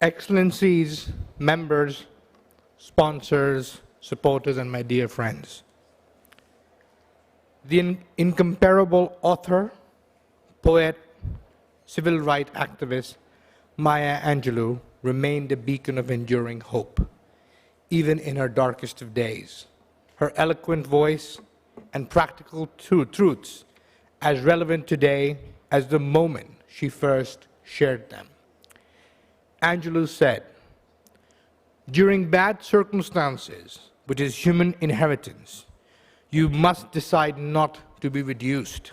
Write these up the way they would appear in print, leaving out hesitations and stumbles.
Excellencies, members, sponsors, supporters, and my dear friends. The incomparable author, poet, civil rights activist Maya Angelou remained a beacon of enduring hope, even in her darkest of days. Her eloquent voice and practical truths as relevant today as the moment she first shared them. Angelou said, "During bad circumstances, which is human inheritance, you must decide not to be reduced.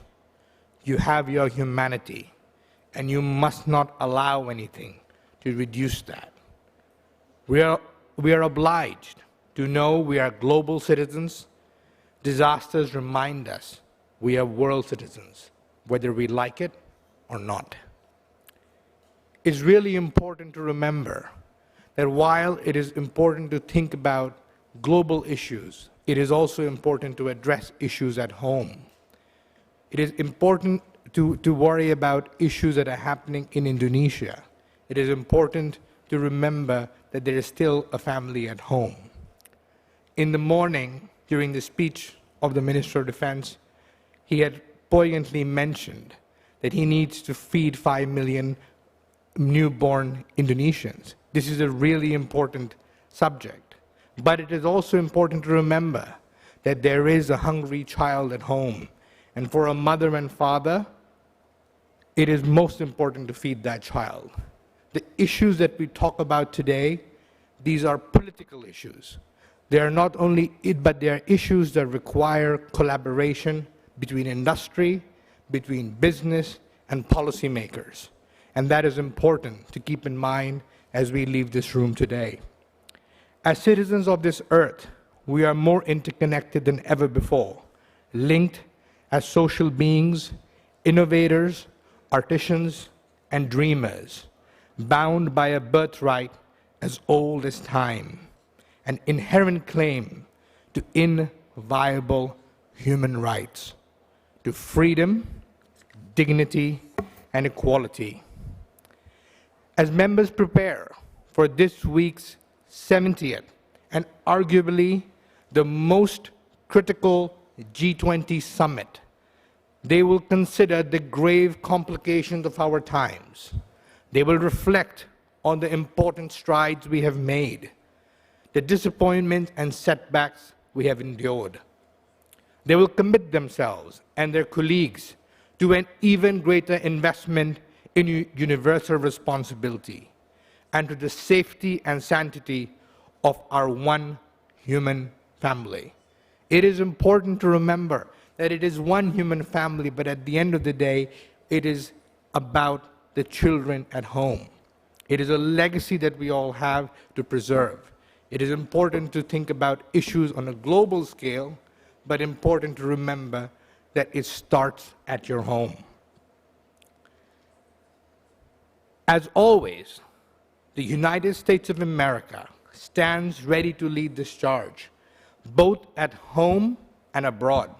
You have your humanity, and you must not allow anything to reduce that. We are obliged to know we are global citizens. Disasters remind us we are world citizens, whether we like it or not." It's really important to remember that while it is important to think about global issues, it is also important to address issues at home. It is important to worry about issues that are happening in Indonesia. It is important to remember that there is still a family at home. In the morning, during the speech of the Minister of Defense, he had poignantly mentioned that he needs to feed 5 million newborn Indonesians. This is a really important subject. But it is also important to remember that there is a hungry child at home. And for a mother and father, it is most important to feed that child. The issues that we talk about today, these are political issues. They are not only it, but they are issues that require collaboration between industry, between business, and policymakers. And that is important to keep in mind as we leave this room today. As citizens of this earth, we are more interconnected than ever before, linked as social beings, innovators, artisans, and dreamers, bound by a birthright as old as time, an inherent claim to inviolable human rights, to freedom, dignity, and equality. As members prepare for this week's 70th and arguably the most critical G20 summit, they will consider the grave complications of our times. They will reflect on the important strides we have made, the disappointments and setbacks we have endured. They will commit themselves and their colleagues to an even greater investment in universal responsibility and to the safety and sanctity of our one human family. It is important to remember that it is one human family, but at the end of the day, it is about the children at home. It is a legacy that we all have to preserve. It is important to think about issues on a global scale, but important to remember that it starts at your home. As always, the United States of America stands ready to lead this charge, both at home and abroad,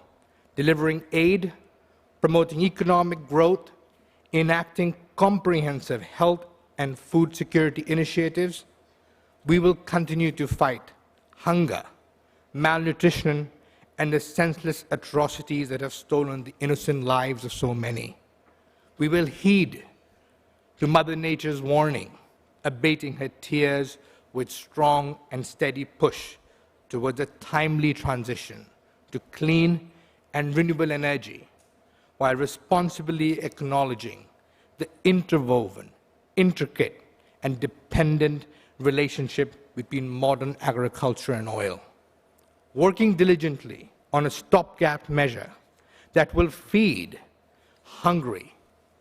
delivering aid, promoting economic growth, enacting comprehensive health and food security initiatives. We will continue to fight hunger, malnutrition, and the senseless atrocities that have stolen the innocent lives of so many. We will heed to Mother Nature's warning, abating her tears with strong and steady push towards a timely transition to clean and renewable energy, while responsibly acknowledging the interwoven, intricate, and dependent relationship between modern agriculture and oil. Working diligently on a stopgap measure that will feed hungry,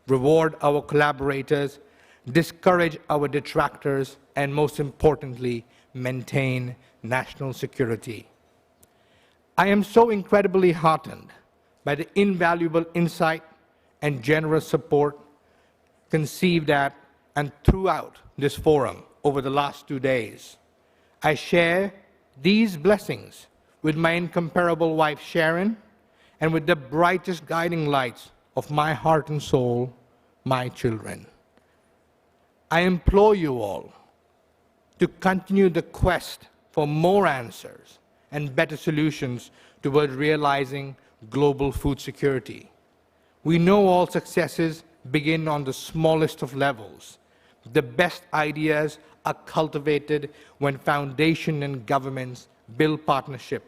reward our collaborators, discourage our detractors, and most importantly, maintain national security. I am so incredibly heartened by the invaluable insight and generous support conceived at and throughout this forum over the last 2 days. I share these blessings with my incomparable wife, Sharon, and with the brightest guiding lights of my heart and soul, my children. I implore you all to continue the quest for more answers and better solutions toward realizing global food security. We know all successes begin on the smallest of levels. The best ideas are cultivated when foundations and governments build partnership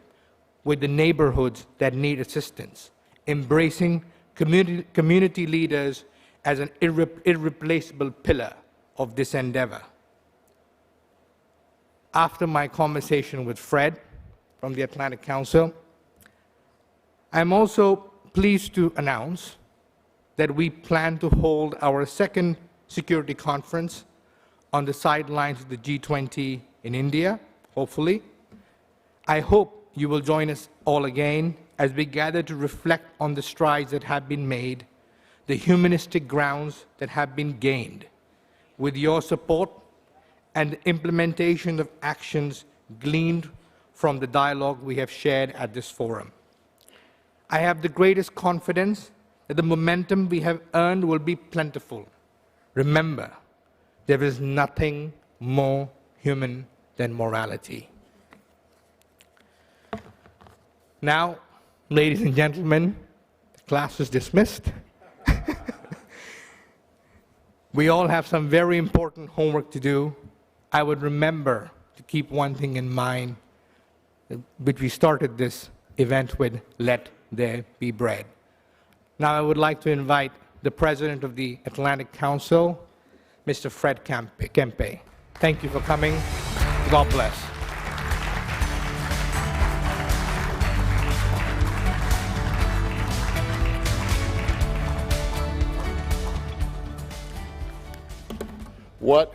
with the neighborhoods that need assistance, embracing community leaders as an irreplaceable pillar of this endeavor. After my conversation with Fred from the Atlantic Council, I'm also pleased to announce that we plan to hold our second security conference on the sidelines of the G20 in India, hopefully. I hope you will join us all again as we gather to reflect on the strides that have been made, the humanistic grounds that have been gained. With your support and the implementation of actions gleaned from the dialogue we have shared at this forum. I have the greatest confidence that the momentum we have earned will be plentiful. Remember, there is nothing more human than morality. Now, ladies and gentlemen, the class is dismissed. We all have some very important homework to do. I would remember to keep one thing in mind, which we started this event with, let there be bread. Now I would like to invite the President of the Atlantic Council, Mr. Fred Kempe. Thank you for coming. God bless. What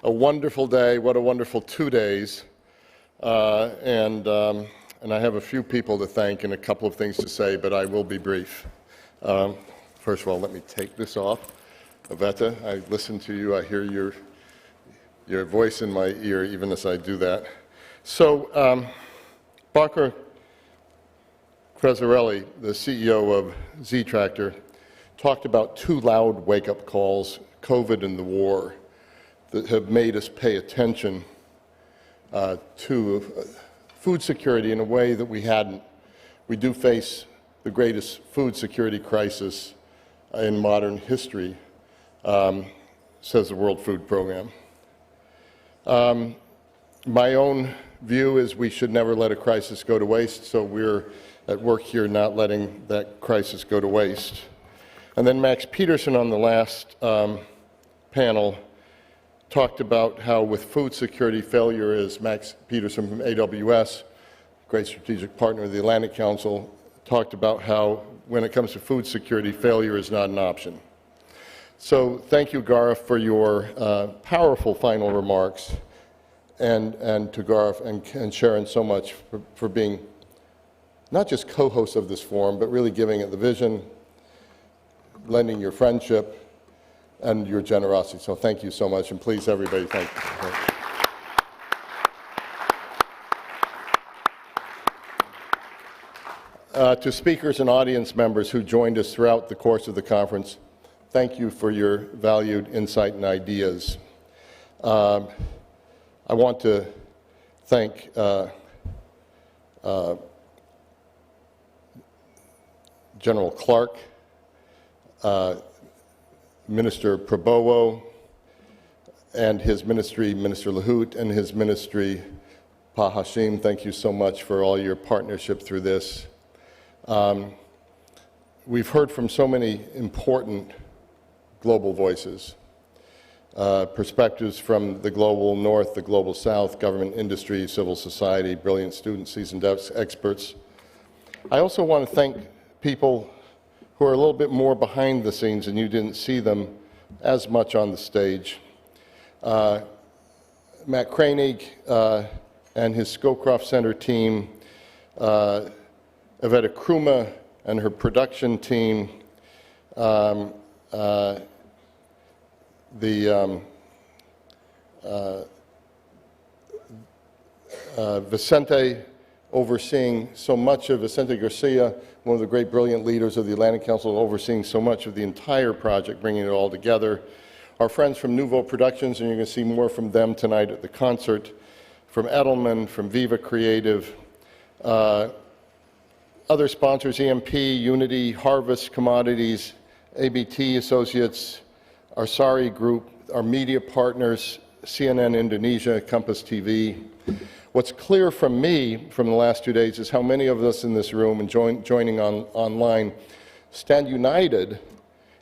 a wonderful day, what a wonderful 2 days. And I have a few people to thank and a couple of things to say, but I will be brief. First of all, let me take this off. Aveta, I listen to you, I hear your voice in my ear even as I do that. So, Bakr Cresarelli, the CEO of Z-Tractor, talked about 2 loud wake-up calls, COVID and the war, that have made us pay attention to food security in a way that we hadn't. We do face the greatest food security crisis in modern history, says the World Food Program. My own view is we should never let a crisis go to waste, so we're at work here not letting that crisis go to waste. And then Max Peterson on the last panel talked about how with food security failure, as Max Peterson from AWS, great strategic partner of the Atlantic Council, talked about how when it comes to food security, failure is not an option. So thank you, Gaurav, for your powerful final remarks, and to Gaurav and Sharon so much for being not just co-hosts of this forum, but really giving it the vision, lending your friendship, and your generosity. So thank you so much, and please, everybody, thank you. To speakers and audience members who joined us throughout the course of the conference, thank you for your valued insight and ideas. I want to thank General Clark, Minister Prabowo, and his ministry, Minister Lahoot, and his ministry, Pa Hashim. Thank you so much for all your partnership through this. We've heard from so many important global voices, perspectives from the global north, the global south, government, industry, civil society, brilliant students, seasoned experts. I also want to thank people who are a little bit more behind the scenes and you didn't see them as much on the stage. Matt Kranig and his Scowcroft Center team, Aveta Kruma and her production team, Vicente overseeing so much of, Vicente Garcia, one of the great brilliant leaders of the Atlantic Council, overseeing so much of the entire project, bringing it all together. our friends from Nouveau Productions, and you're going to see more from them tonight at the concert, from Edelman, from Viva Creative, other sponsors, EMP, Unity, Harvest Commodities, ABT Associates, Arsari Group, our media partners, CNN Indonesia, Compass TV. What's clear from me from the last 2 days is how many of us in this room and joining online stand united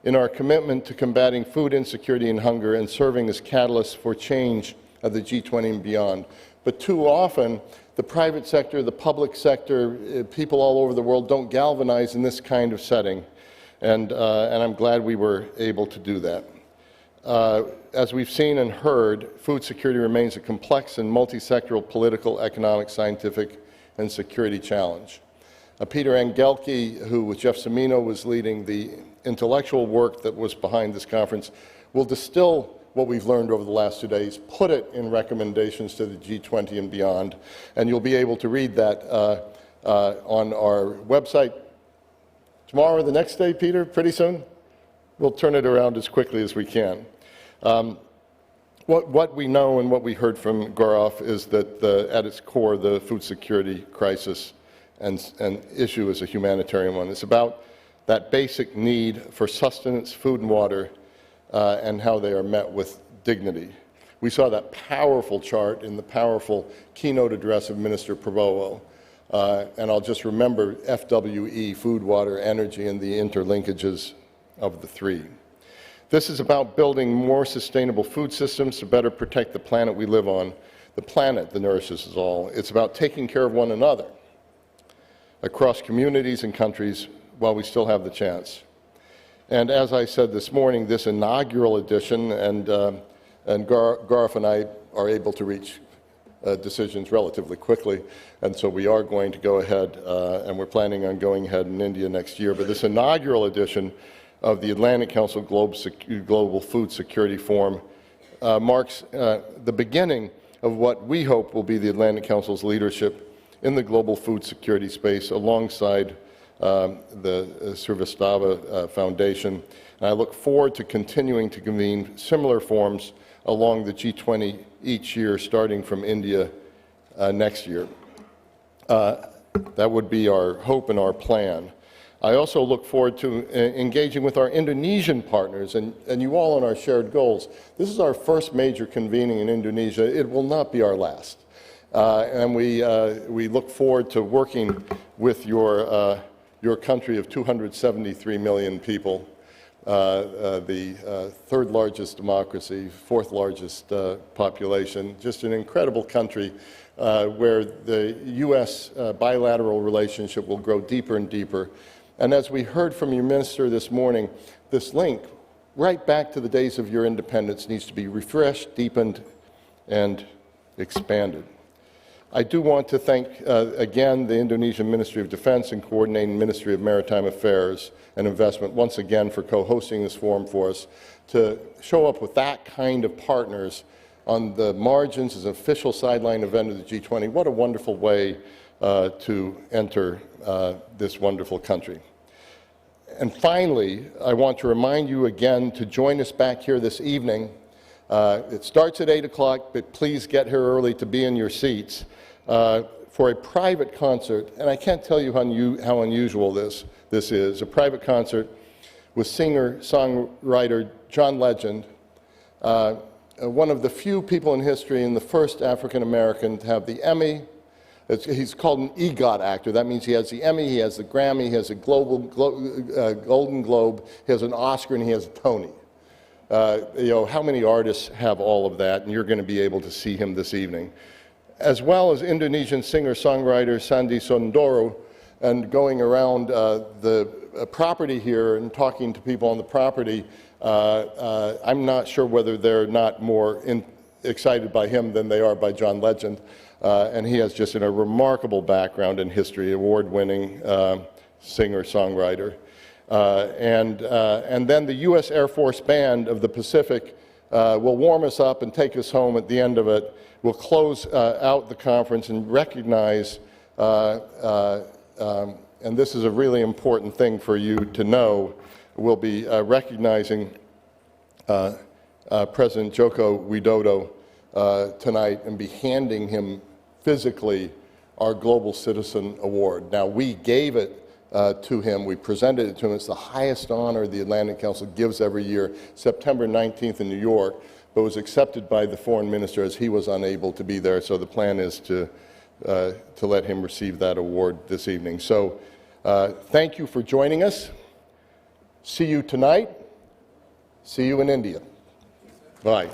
in our commitment to combating food insecurity and hunger and serving as catalysts for change of the G20 and beyond. But too often, the private sector, the public sector, people all over the world don't galvanize in this kind of setting, and I'm glad we were able to do that. As we've seen and heard, food security remains a complex and multi-sectoral political, economic, scientific, and security challenge. Peter Angelke, who with Jeff Semino was leading the intellectual work that was behind this conference, will distill what we've learned over the last 2 days, put it in recommendations to the G20 and beyond, and you'll be able to read that on our website tomorrow or the next day, Peter, pretty soon? We'll turn it around as quickly as we can. What we know and what we heard from Gaurav is that at its core, the food security crisis and issue is a humanitarian one. It's about that basic need for sustenance, food and water, and how they are met with dignity. We saw that powerful chart in the powerful keynote address of Minister Prabowo. And I'll just remember FWE, food, water, energy, and the interlinkages of the three. This is about building more sustainable food systems to better protect the planet we live on, the planet that nourishes us all. It's about taking care of one another across communities and countries while we still have the chance. And as I said this morning, this inaugural edition, and Gaurav and I are able to reach decisions relatively quickly, and so we are going to go ahead, and we're planning on going ahead in India next year. But this inaugural edition of the Atlantic Council Global Food Security Forum marks the beginning of what we hope will be the Atlantic Council's leadership in the global food security space alongside the Srivastava Foundation. And I look forward to continuing to convene similar forums along the G20 each year, starting from India next year. That would be our hope and our plan. I also look forward to engaging with our Indonesian partners and you all on our shared goals. This is our first major convening in Indonesia. It will not be our last. And we look forward to working with your country of 273 million people, the third largest democracy, fourth largest population, just an incredible country where the U.S. bilateral relationship will grow deeper and deeper. And as we heard from your minister this morning, this link right back to the days of your independence needs to be refreshed, deepened, and expanded. I do want to thank, again, the Indonesian Ministry of Defense and coordinating Ministry of Maritime Affairs and Investment once again for co-hosting this forum for us, to show up with that kind of partners on the margins as an official sideline event of the G20. What a wonderful way to enter this wonderful country. And finally, I want to remind you again to join us back here this evening. It starts at 8 o'clock, but please get here early to be in your seats for a private concert. And I can't tell you how unusual this is. A private concert with singer-songwriter John Legend, one of the few people in history and the first African-American to have the Emmy. He's called an EGOT actor. That means he has the Emmy, he has the Grammy, he has a Golden Globe, he has an Oscar, and he has a Tony. How many artists have all of that? And you're going to be able to see him this evening. As well as Indonesian singer-songwriter Sandi Sondoro, and going around the property here and talking to people on the property, I'm not sure whether they're not more excited by him than they are by John Legend. And he has just a remarkable background in history, award-winning singer-songwriter. And then the U.S. Air Force Band of the Pacific will warm us up and take us home at the end of it. We'll close out the conference and recognize, and this is a really important thing for you to know, we'll be recognizing President Joko Widodo tonight and be handing him physically our Global Citizen Award. Now, we gave it to him. We presented it to him. It's the highest honor the Atlantic Council gives every year, September 19th in New York, but was accepted by the foreign minister as he was unable to be there. So the plan is to let him receive that award this evening. So thank you for joining us. See you tonight. See you in India. Bye.